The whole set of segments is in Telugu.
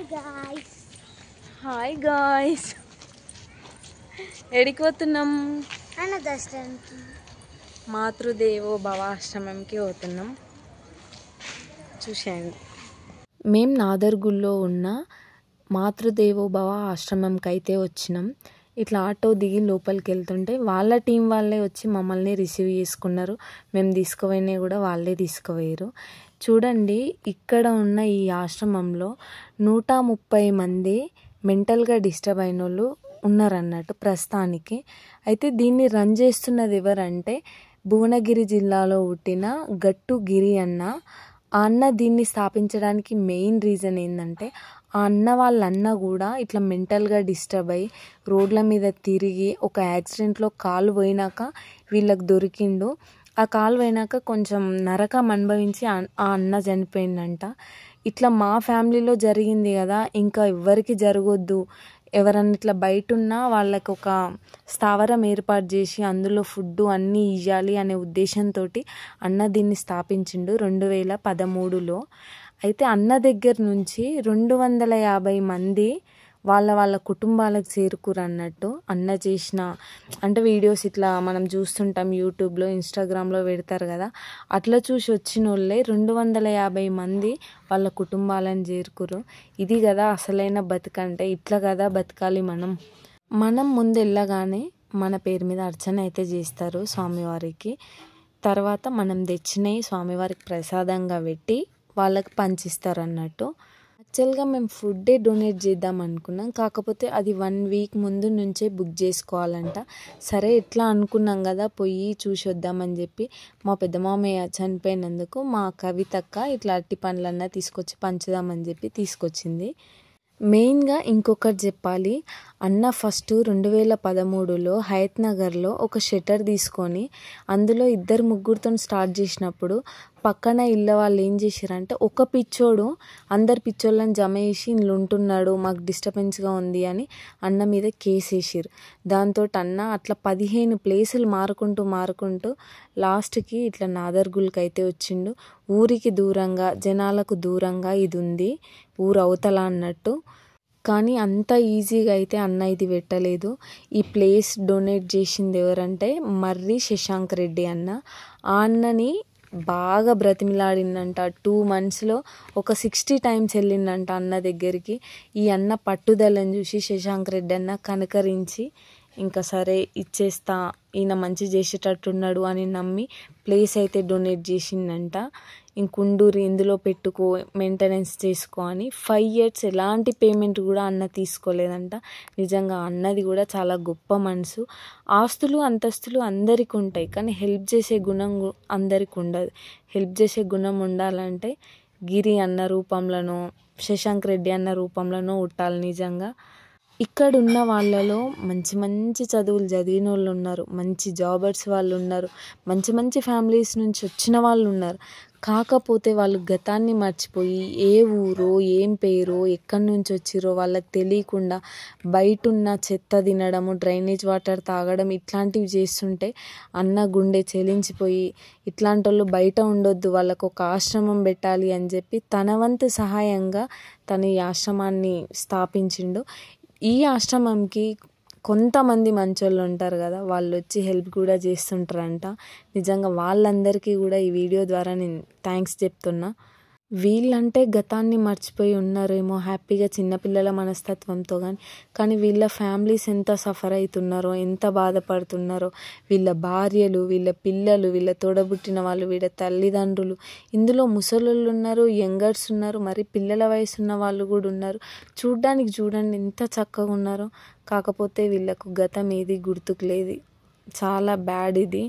guys. హాయ్ గాయ్స్, ఎడికి అన్న దర్శనానికి మాతృదేవో భవ ఆశ్రమంకి పోతున్నాం. చూసేయండి. మేము నాదర్గుల్లో ఉన్న మాతృదేవో భవ ఆశ్రమంకి అయితే వచ్చినాం. ఇట్లా ఆటో దిగి లోపలికి వెళ్తుంటే వాళ్ళ టీం వాళ్ళే వచ్చి మమ్మల్ని రిసీవ్ చేసుకున్నారు. మేము తీసుకుపోయినా కూడా వాళ్ళే తీసుకుపోయారు. చూడండి, ఇక్కడ ఉన్న ఈ ఆశ్రమంలో 130 మంది మెంటల్గా డిస్టర్బ్ అయిన వాళ్ళు ఉన్నారన్నట్టు ప్రస్తుతానికి. అయితే దీన్ని రన్ చేస్తున్నది ఎవరంటే భువనగిరి జిల్లాలో పుట్టిన గట్టు గిరి అన్న. ఆ అన్న దీన్ని స్థాపించడానికి మెయిన్ రీజన్ ఏంటంటే, ఆ అన్న వాళ్ళ అన్న కూడా ఇట్లా మెంటల్గా డిస్టర్బ్ అయ్యి రోడ్ల మీద తిరిగి ఒక యాక్సిడెంట్లో కాలు పోయినాక వీళ్ళకి దొరికిండు. ఆ కాలు పోయినాక కొంచెం నరకం అనుభవించి ఆ అన్న చనిపోయిందంట. ఇట్లా మా ఫ్యామిలీలో జరిగింది కదా, ఇంకా ఎవ్వరికి జరగొద్దు, ఎవరన్నా ఇట్లా బయట ఉన్నా వాళ్ళకి ఒక స్థావరం ఏర్పాటు చేసి అందులో ఫుడ్ అన్నీ ఇవ్వాలి అనే ఉద్దేశంతో అన్న దీన్ని స్థాపించిండు 2013లో. అయితే అన్న దగ్గర నుంచి 250 మంది వాళ్ళ కుటుంబాలకు చేరుకురు అన్నట్టు. అన్న చేసిన అంటే వీడియోస్ ఇట్లా మనం చూస్తుంటాం యూట్యూబ్లో, ఇన్స్టాగ్రామ్లో పెడతారు కదా, అట్లా చూసి వచ్చిన వాళ్ళే 250 మంది వాళ్ళ కుటుంబాలను చేరుకురు. ఇది కదా అసలైన బతుకంటే, ఇట్లా కదా బతకాలి మనం ముందు వెళ్ళగానే మన పేరు మీద అర్చన అయితే చేస్తారు స్వామివారికి. తర్వాత మనం తెచ్చినవి స్వామివారికి ప్రసాదంగా పెట్టి వాళ్ళకి పంచిస్తారు అన్నట్టు. యాక్చువల్గా మేము ఫుడ్డే డొనేట్ చేద్దాం అనుకున్నాం, కాకపోతే అది 1 వీక్ ముందు నుంచే బుక్ చేసుకోవాలంట. సరే ఎట్లా అనుకున్నాం కదా, పోయి చూసి వద్దామని చెప్పి మా పెద్ద మామయ్య చనిపోయినందుకు మా కవితక్క ఇట్లా అట్టి పండ్లన్నా తీసుకొచ్చి పంచుదామని చెప్పి తీసుకొచ్చింది. మెయిన్గా ఇంకొకటి చెప్పాలి, అన్న ఫస్ట్ 2013లో హయత్ నగర్లో ఒక షట్టర్ తీసుకొని అందులో 2-3తో స్టార్ట్ చేసినప్పుడు పక్కన ఇళ్ళ వాళ్ళు ఏం చేశారంటే, ఒక పిచ్చోడు అందరు పిచ్చోళ్ళని జమ చేసి ఇల్లు ఉంటున్నాడు, మాకు డిస్టర్బెన్స్గా ఉంది అని అన్న మీద కేసు వేసారు. దాంతో అన్న అట్లా 15 ప్లేసులు మారుకుంటూ లాస్ట్కి ఇట్లా నాదర్గుల్కి అయితే వచ్చిండు. ఊరికి దూరంగా, జనాలకు దూరంగా ఇది ఉంది, ఊరు అవతల అన్నట్టు. కానీ అంత ఈజీగా అయితే అన్న ఇది పెట్టలేదు. ఈ ప్లేస్ డొనేట్ చేసింది ఎవరంటే మర్రి శశాంక్ రెడ్డి అన్న. ఆ అన్నని బాగా బ్రతిమిలాడిందంట. 2 monthsలో ఒక 60 times వెళ్ళిందంట అన్న దగ్గరికి. ఈ అన్న పట్టుదలని చూసి శశాంక్ రెడ్డి అన్న కనకరించి ఇంకా సరే ఇచ్చేస్తా, ఈయన మంచి చేసేటట్టున్నాడు అని నమ్మి ప్లేస్ అయితే డొనేట్ చేసిందంట. ఇంకుండూరి ఇందులో పెట్టుకో, మెయింటెనెన్స్ చేసుకో అని 5 years ఎలాంటి పేమెంట్ కూడా అన్న తీసుకోలేదంట. నిజంగా అన్నది కూడా చాలా గొప్ప మనసు. ఆస్తులు అంతస్తులు అందరికీ ఉంటాయి, కానీ హెల్ప్ చేసే గుణం అందరికీ ఉండదు. హెల్ప్ చేసే గుణం ఉండాలంటే గిరి అన్న రూపంలోనో, శశాంక్ రెడ్డి అన్న రూపంలోనో ఉండాలి. నిజంగా ఇక్కడ ఉన్న వాళ్ళలో మంచి చదువులు చదివిన వాళ్ళు ఉన్నారు, మంచి జాబర్స్ వాళ్ళు ఉన్నారు, మంచి ఫ్యామిలీస్ నుంచి వచ్చిన వాళ్ళు ఉన్నారు. కాకపోతే వాళ్ళు గతాన్ని మర్చిపోయి ఏ ఊరో, ఏం పేరో, ఎక్కడి నుంచి వచ్చిరో వాళ్ళకి తెలియకుండా బయట ఉన్న చెత్త తినడము, డ్రైనేజ్ వాటర్ తాగడం ఇట్లాంటివి చేస్తుంటే అన్న గుండె చెలించిపోయి ఇట్లాంటి వాళ్ళు బయట ఉండొద్దు, వాళ్ళకు ఒక ఆశ్రమం పెట్టాలి అని చెప్పి తన వంతు సహాయంగా తన ఈ ఆశ్రమాన్ని స్థాపించిండు. ఈ ఆశ్రమంకి కొంతమంది మంచోళ్ళు ఉంటారు కదా, వాళ్ళు వచ్చి హెల్ప్ కూడా చేస్తుంటారంట. నిజంగా వాళ్ళందరికీ కూడా ఈ వీడియో ద్వారా నేను థ్యాంక్స్ చెప్తున్నా. వీళ్ళంటే గతాన్ని మర్చిపోయి ఉన్నారేమో హ్యాపీగా చిన్నపిల్లల మనస్తత్వంతో, కానీ వీళ్ళ ఫ్యామిలీస్ ఎంత సఫర్ అవుతున్నారో, ఎంత బాధపడుతున్నారో, వీళ్ళ భార్యలు, వీళ్ళ పిల్లలు, వీళ్ళ తోడబుట్టిన వాళ్ళు, వీళ్ళ తల్లిదండ్రులు, ఇందులో ముసలోళ్ళు ఉన్నారు, యంగర్స్ ఉన్నారు, మరి పిల్లల వయసు ఉన్న వాళ్ళు కూడా ఉన్నారు. చూడండి ఎంత చక్కగా ఉన్నారో. కాకపోతే వీళ్ళకు గతం ఏది గుర్తుకు లేదు. చాలా బ్యాడ్ ఇది.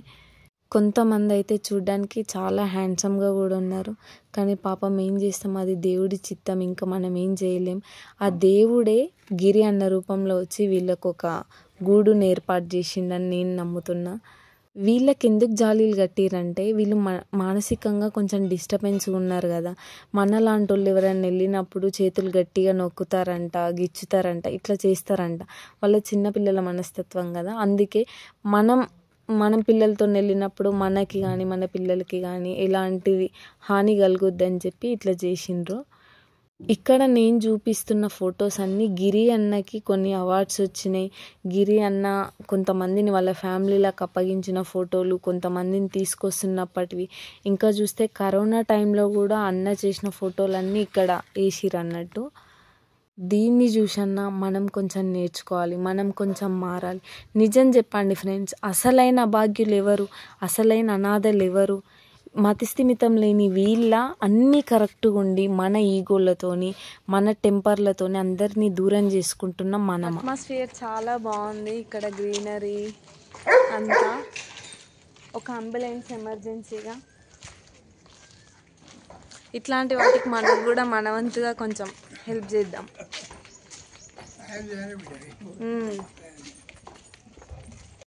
కొంతమంది అయితే చూడ్డానికి చాలా హ్యాండ్సమ్గా కూడా ఉన్నారు, కానీ పాపం ఏం చేస్తాం, అది దేవుడి చిత్తం, ఇంకా మనం ఏం చేయలేం. ఆ దేవుడే గిరి అన్న రూపంలో వచ్చి వీళ్ళకు ఒక గూడును ఏర్పాటు చేసిండని నేను నమ్ముతున్నా. వీళ్ళకి ఎందుకు జాలీలు కట్టిరంటే, వీళ్ళు మానసికంగా కొంచెం డిస్టర్బెన్స్గా ఉన్నారు కదా. మనలాంటి వాళ్ళు ఎవరైనా వెళ్ళినప్పుడు చేతులు గట్టిగా నొక్కుతారంట, గిచ్చుతారంట, ఇట్లా చేస్తారంట. వాళ్ళ చిన్నపిల్లల మనస్తత్వం కదా. అందుకే మనం పిల్లలతో వెళ్ళినప్పుడు మనకి కానీ మన పిల్లలకి కానీ ఎలాంటివి హాని కలగొద్దని చెప్పి ఇట్లా చేసిండ్రు. ఇక్కడ నేను చూపిస్తున్న ఫొటోస్ అన్నీ గిరి అన్నకి కొన్ని అవార్డ్స్ వచ్చినాయి. గిరి అన్న కొంతమందిని వాళ్ళ ఫ్యామిలీలకు అప్పగించిన ఫోటోలు, కొంతమందిని తీసుకొస్తున్నప్పటివి. ఇంకా చూస్తే కరోనా టైంలో కూడా అన్న చేసిన ఫోటోలన్నీ ఇక్కడ వేసిరు అన్నట్టు. దీన్ని చూసన్నా మనం కొంచెం నేర్చుకోవాలి, మనం కొంచెం మారాలి. నిజం చెప్పండి ఫ్రెండ్స్, అసలైన అభాగ్యులు ఎవరు, అసలైన అనాథలు ఎవరు? మతిస్థిమితం లేని వీళ్ళ అన్నీ కరెక్ట్గా ఉండి మన ఈగోలతోని మన టెంపర్లతోని అందరినీ దూరం చేసుకుంటున్నాం మనం. అట్మాస్ఫియర్ చాలా బాగుంది ఇక్కడ, గ్రీనరీ అంతా. ఒక అంబులెన్స్ ఎమర్జెన్సీగా ఇట్లాంటి వాటికి మనకు కూడా మనవంతుగా కొంచెం హెల్ప్ చేద్దాం.